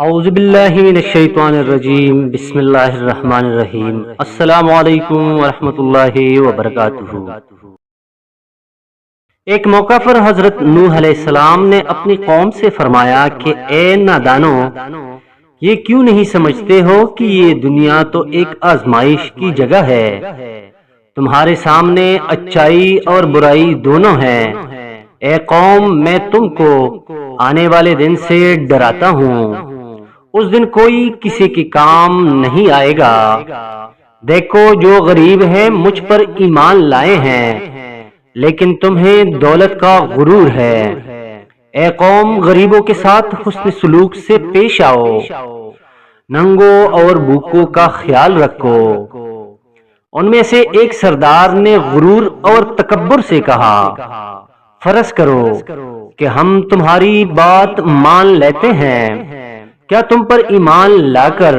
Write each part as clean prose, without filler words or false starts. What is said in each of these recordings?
اعوذ باللہ من الشیطان الرجیم بسم اللہ الرحمن الرحیم السلام علیکم ورحمۃ اللہ وبرکاتہ۔ ایک موقع پر حضرت نوح علیہ السلام نے اپنی قوم سے فرمایا کہ اے نادانو، یہ کیوں نہیں سمجھتے ہو کہ یہ دنیا تو ایک آزمائش کی جگہ ہے، تمہارے سامنے اچائی اور برائی دونوں ہیں۔ اے قوم، میں تم کو آنے والے دن سے ڈراتا ہوں، اس دن کوئی کسی کی کام نہیں آئے گا۔ دیکھو، جو غریب ہیں مجھ پر ایمان لائے ہیں، لیکن تمہیں دولت کا غرور ہے۔ اے قوم، غریبوں کے ساتھ حسن سلوک سے پیش آؤ، ننگوں اور بھوکوں کا خیال رکھو۔ ان میں سے ایک سردار نے غرور اور تکبر سے کہا، فرض کرو کہ ہم تمہاری بات مان لیتے ہیں، کیا تم پر ایمان لا کر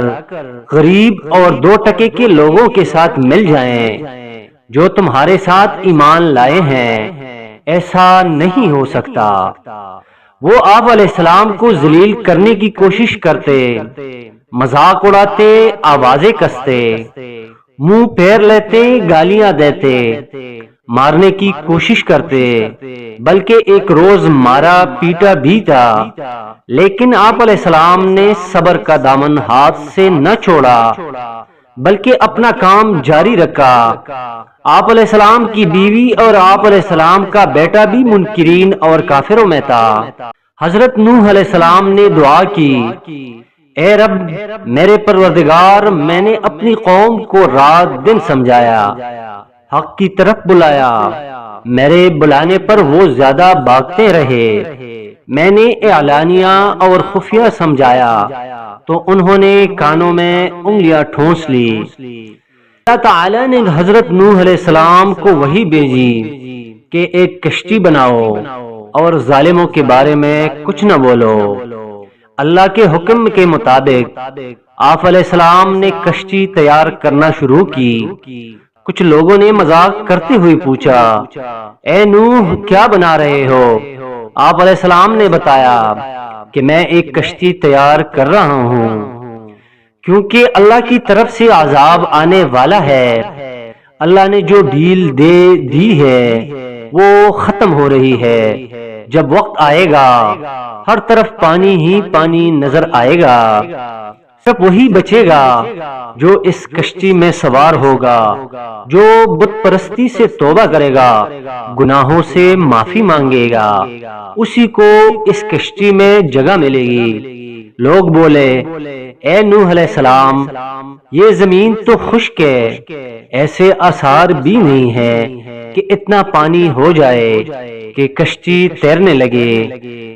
غریب اور 2 ٹکے کے لوگوں کے ساتھ مل جائیں جو تمہارے ساتھ ایمان لائے ہیں؟ ایسا نہیں ہو سکتا۔ وہ آپ علیہ السلام کو ذلیل کرنے کی کوشش کرتے، مذاق اڑاتے، آوازیں کستے، منہ پھیر لیتے، گالیاں دیتے، مارنے کی کوشش کرتے، بلکہ ایک روز مارا پیٹا بھی تھا، لیکن آپ علیہ السلام نے صبر کا دامن ہاتھ سے نہ چھوڑا بلکہ اپنا کام جاری رکھا۔ آپ علیہ السلام کی بیوی اور آپ علیہ السلام کا بیٹا بھی منکرین اور کافروں میں تھا۔ حضرت نوح علیہ السلام نے دعا کی، اے رب میرے پروردگار، میں نے اپنی قوم کو رات دن سمجھایا، حق کی طرف بلایا، میرے بلانے پر وہ زیادہ بھاگتے رہے، میں نے اعلانیہ اور خفیہ سمجھایا تو انہوں نے کانوں میں انگلیاں ٹھونس لی۔ اللہ تعالی نے حضرت نوح علیہ السلام کو وحی بھیجی کہ ایک کشتی بناؤ اور ظالموں کے بارے میں کچھ نہ بولو۔ اللہ کے حکم کے مطابق آپ علیہ السلام نے کشتی تیار کرنا شروع کی۔ کچھ لوگوں نے مذاق کرتے ہوئے پوچھا، اے نوح کیا بنا رہے ہو؟ آپ علیہ السلام نے بتایا کہ میں ایک کشتی تیار کر رہا ہوں، کیونکہ اللہ کی طرف سے عذاب آنے والا ہے۔ اللہ نے جو ڈھیل دے دی ہے وہ ختم ہو رہی ہے۔ جب وقت آئے گا ہر طرف پانی ہی پانی نظر آئے گا، صرف وہی بچے گا جو اس کشتی میں سوار ہوگا، جو بت پرستی سے توبہ کرے گا، گناہوں سے معافی مانگے گا، اسی کو اس کشتی میں جگہ ملے گی۔ لوگ بولے، اے نوح علیہ السلام، یہ زمین تو خشک ہے، ایسے آثار بھی نہیں ہے کہ اتنا پانی ہو جائے کہ کشتی تیرنے لگے۔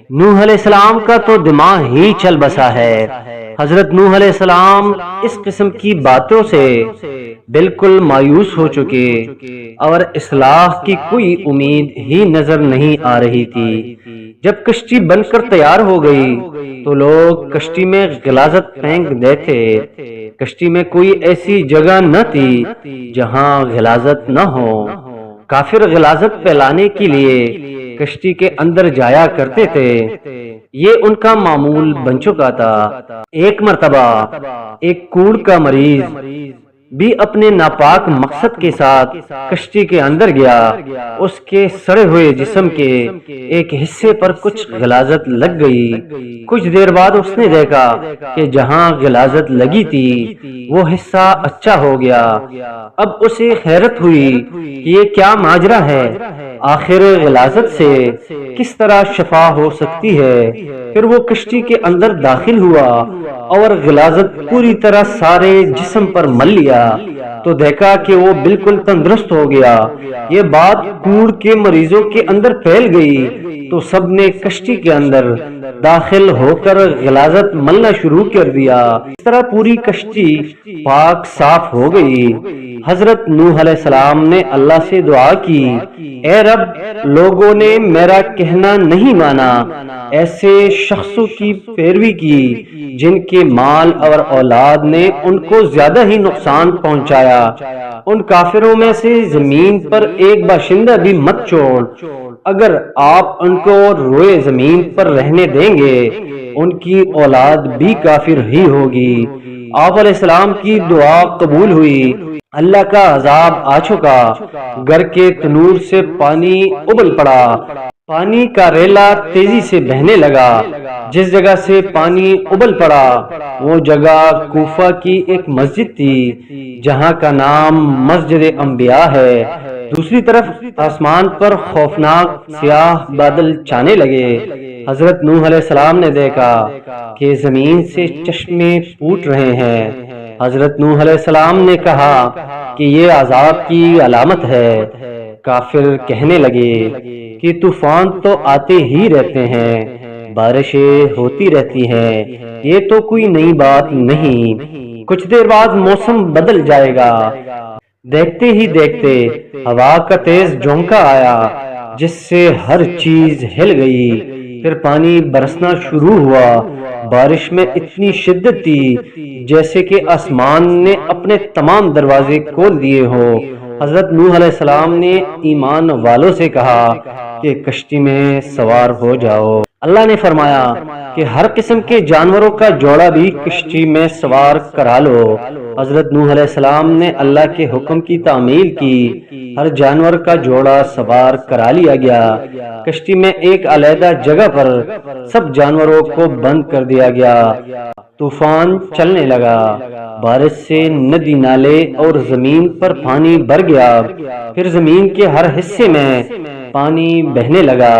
نوح علیہ السلام کا تو دماغ ہی چل بسا ہے۔ حضرت نوح علیہ السلام اس قسم کی باتوں سے بالکل مایوس ہو چکے اور اصلاح کی کوئی امید ہی نظر نہیں آ رہی تھی۔ جب کشتی بن کر تیار ہو گئی تو لوگ کشتی میں غلاظت پھینک دیتے۔ کشتی میں کوئی ایسی جگہ نہ تھی جہاں غلاظت نہ ہو۔ کافر غلاظت پھیلانے کے لیے کشتی کے اندر جایا کرتے تھے، یہ ان کا معمول بن چکا تھا۔ ایک مرتبہ ایک کوڑ کا مریض بھی اپنے ناپاک مقصد کے ساتھ کشتی کے اندر گیا۔ اس کے سڑے ہوئے جسم کے ایک حصے پر کچھ غلاظت لگ گئی۔ کچھ دیر بعد اس نے دیکھا کہ جہاں غلاظت لگی تھی وہ حصہ اچھا ہو گیا۔ اب اسے حیرت ہوئی کہ یہ کیا ماجرا ہے، آخر غلاظت سے کس طرح شفا ہو سکتی ہے؟ پھر وہ کشتی کے اندر داخل ہوا اور غلاظت پوری طرح سارے جسم پر مل لیا تو دیکھا کہ وہ بالکل تندرست ہو گیا۔ یہ بات کوڑ کے مریضوں کے اندر پھیل گئی تو سب نے کشتی کے اندر داخل ہو کر غلاظت ملنا شروع کر دیا۔ اس طرح پوری کشتی پاک صاف ہو گئی۔ حضرت نوح علیہ السلام نے اللہ سے دعا کی، اے رب، لوگوں نے میرا کہنا نہیں مانا، ایسے شخصوں کی پیروی کی جن کے مال اور اولاد نے ان کو زیادہ ہی نقصان پہنچایا۔ ان کافروں میں سے زمین پر ایک باشندہ بھی مت چھوڑ، اگر آپ ان کو روئے زمین پر رہنے دیں گے ان کی اولاد بھی کافر ہی ہوگی۔ آپ علیہ السلام کی دعا قبول ہوئی، اللہ کا عذاب آ چکا، گھر کے تنور سے پانی ابل پڑا، پانی کا ریلا تیزی سے بہنے لگا۔ جس جگہ سے پانی ابل پڑا وہ جگہ کوفہ کی ایک مسجد تھی جہاں کا نام مسجد انبیاء ہے۔ دوسری طرف آسمان پر خوفناک سیاہ بادل چھانے لگے۔ حضرت نوح علیہ السلام نے دیکھا کہ زمین سے چشمے پھوٹ رہے ہیں۔ حضرت نوح علیہ السلام نے کہا کہ یہ عذاب کی علامت ہے۔ کافر کہنے لگے کہ طوفان تو آتے ہی رہتے ہیں، بارشیں ہوتی رہتی ہیں، یہ تو کوئی نئی بات نہیں، کچھ دیر بعد موسم بدل جائے گا۔ دیکھتے ہی دیکھتے ہوا کا تیز جھونکا آیا جس سے ہر چیز ہل گئی، پھر پانی برسنا شروع ہوا۔ بارش میں اتنی شدت تھی جیسے کہ آسمان نے اپنے تمام دروازے کھول دیے ہوں۔ حضرت نوح علیہ السلام نے ایمان والوں سے کہا کہ کشتی میں سوار ہو جاؤ۔ اللہ نے فرمایا کہ ہر قسم کے جانوروں کا جوڑا بھی کشتی میں سوار کرا لو۔ حضرت نوح علیہ السلام نے اللہ کے حکم کی تعمیل کی، ہر جانور کا جوڑا سوار کرا لیا گیا۔ کشتی میں ایک علیحدہ جگہ پر سب جانوروں کو بند کر دیا گیا۔ طوفان چلنے لگا، بارش سے ندی نالے اور زمین پر پانی بھر گیا، پھر زمین کے ہر حصے میں پانی بہنے لگا۔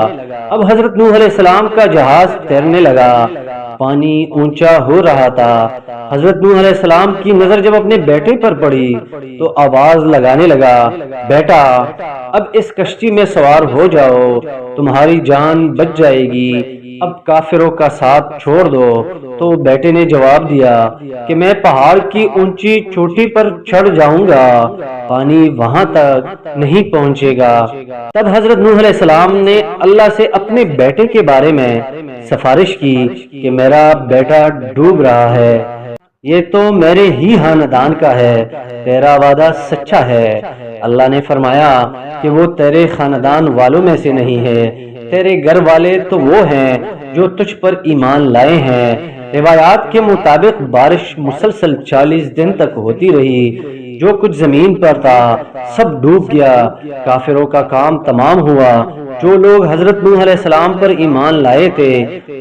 اب حضرت نوح علیہ السلام کا جہاز تیرنے لگا، پانی اونچا ہو رہا تھا۔ حضرت نوح علیہ السلام کی نظر جب اپنے بیٹے پر پڑی تو آواز لگانے لگا، بیٹا اب اس کشتی میں سوار ہو جاؤ، تمہاری جان بچ جائے گی، اب کافروں کا ساتھ چھوڑ دو۔ تو بیٹے نے جواب دیا کہ میں پہاڑ کی اونچی چوٹی پر چڑھ جاؤں گا، پانی وہاں تک نہیں پہنچے گا۔ تب حضرت نوح علیہ السلام نے اللہ سے اپنے بیٹے کے بارے میں سفارش کی کہ میرا بیٹا ڈوب رہا ہے، یہ تو میرے ہی خاندان کا ہے، تیرا وعدہ سچا ہے۔ اللہ نے فرمایا کہ وہ تیرے خاندان والوں میں سے نہیں ہے، تیرے گھر والے تو وہ ہیں جو تجھ پر ایمان لائے ہیں۔ روایات کے مطابق بارش مسلسل 40 دن تک ہوتی رہی، جو کچھ زمین پر تھا سب ڈوب گیا، کافروں کا کام تمام ہوا۔ جو لوگ حضرت نوح علیہ السلام پر ایمان لائے تھے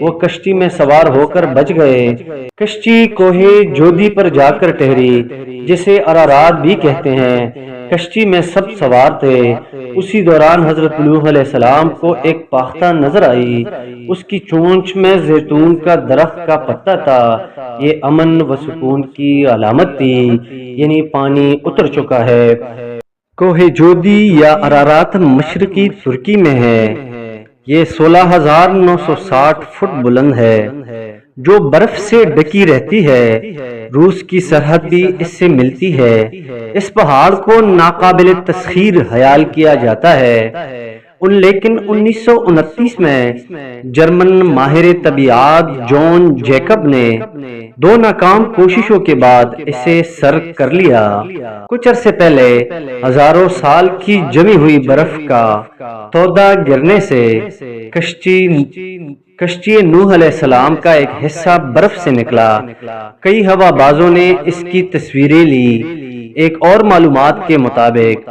وہ کشتی میں سوار ہو کر بچ گئے۔ کشتی کوہ جودی پر جا کر ٹھہری جسے ارارات بھی کہتے ہیں، کشتی میں سب سوار تھے۔ اسی دوران حضرت نوح علیہ السلام کو ایک پاختہ نظر آئی، اس کی چونچ میں زیتون کا درخت کا پتا تھا، یہ امن و سکون کی علامت تھی، یعنی پانی اتر چکا ہے۔ کوہ جودی یا ارارات مشرقی ترکی میں ہے، یہ 16,960 فٹ بلند ہے جو برف سے ڈھکی رہتی ہے، روس کی سرحد بھی اس سے ملتی ہے۔ اس پہاڑ کو ناقابل تسخیر خیال کیا جاتا ہے، لیکن 1929 میں جرمن ماہر طبیعیات جان جیکب نے 2 ناکام کوششوں کے بعد اسے سر کر لیا۔ کچھ عرصے پہلے ہزاروں سال کی جمی ہوئی برف کا تودہ گرنے سے کشتی نوح علیہ السلام کا ایک حصہ برف سے نکلا۔ کئی ہوا بازوں نے اس کی تصویریں لی۔ ایک اور معلومات کے مطابق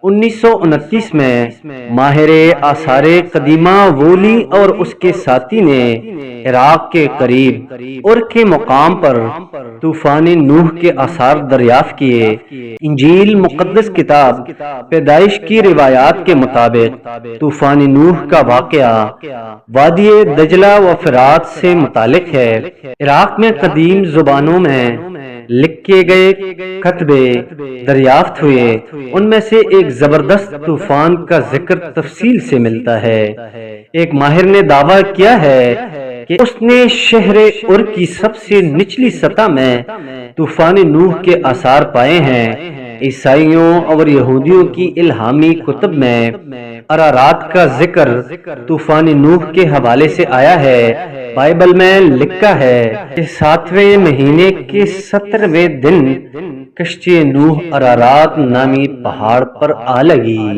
1929 میں ماہر آثار قدیمہ وولی اور اس کے ساتھی نے عراق کے قریب اور کے مقام پر طوفان نوح کے آثار دریافت کیے۔ انجیل مقدس کتاب پیدائش کی روایات کے مطابق طوفان نوح کا واقعہ وادی دجلہ و فرات سے متعلق ہے۔ عراق میں قدیم زبانوں میں لکھے گئے کتبے دریافت ہوئے، ان میں سے ایک زبردست طوفان کا ذکر تفصیل سے ملتا ہے۔ ایک ماہر نے دعویٰ کیا ہے کہ اس نے شہر ار کی سب سے نچلی سطح میں طوفان نوح کے آثار پائے ہیں۔ عیسائیوں اور یہودیوں کی الہامی کتب میں ارارات کا ذکر طوفان نوح کے حوالے سے آیا ہے۔ بائبل میں لکھا ہے کہ 7ویں مہینے کے 17ویں دن کشتی نوح ارارات نامی پہاڑ پر آ لگی۔